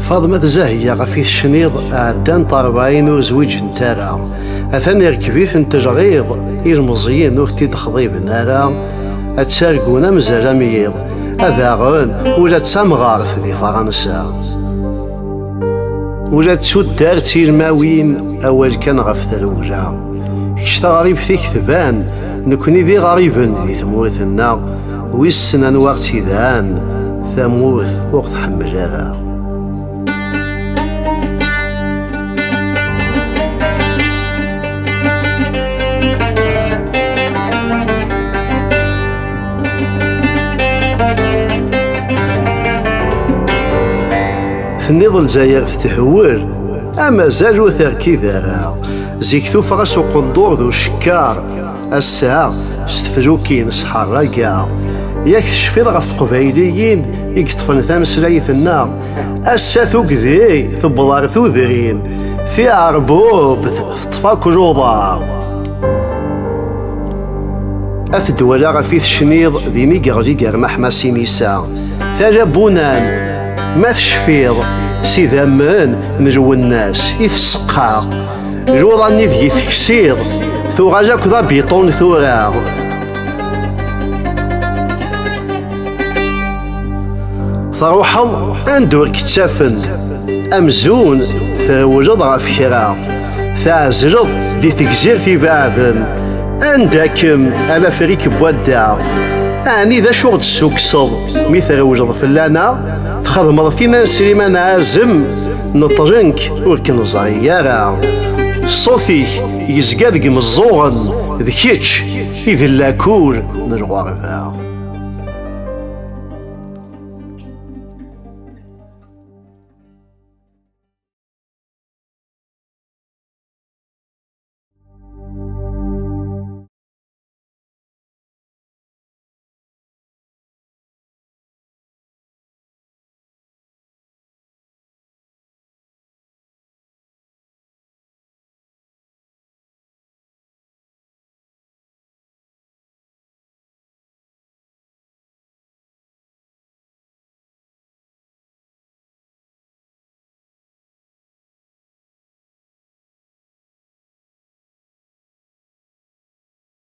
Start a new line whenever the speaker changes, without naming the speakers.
فاطمة زاهية غفي الشنيض عدان طربعين وزويج نتارا أثاني ركبيت نتجغيض المزيين نوختي تخضيب نارا أتسارقونا مزالا ميض أذاغن ولا تسامغارث ذي فرنسا ولا تسودار تيرماوين أول كان غف ثلوجا كشتا غريب فيك ثبان نكوني ذي غريبا ذي ثمورثنا ويسنا نوقت ذان ثمورث وقت حمجارا تنيض الجزائر تهور أما زالو تركيذ راه زيك ثوفغا سوق الدور ذو الشكار الساعة ستفلوكين صحار راكا ياك شفيض غف قبايليين يقطفن ثامسلايث النار السا ثوكذي ثبضار ثوذرين في عربوب طفاك جوضا أثدولا غفيث شنيض ذي ميقغلي قرمح ما سيميسا ثجابونان ما تشفيض سيدا من نجو الناس يتسقى جوضاني ذي تكسيض ثوغا جاك ذا بيطون ثوراغ تروحض اندور كتافن امزون ثروجض غف كرا تعزرض دي تكزير في بعضن عندكم على فريك بودا اني ذا شغل السوكسض مي ثروجض فلانا تخدم فيما سليمان عازم نطرنك وركن زريارا صوفيك يزقاد مزوغن ذكيتش إذا لاكور نرغوغ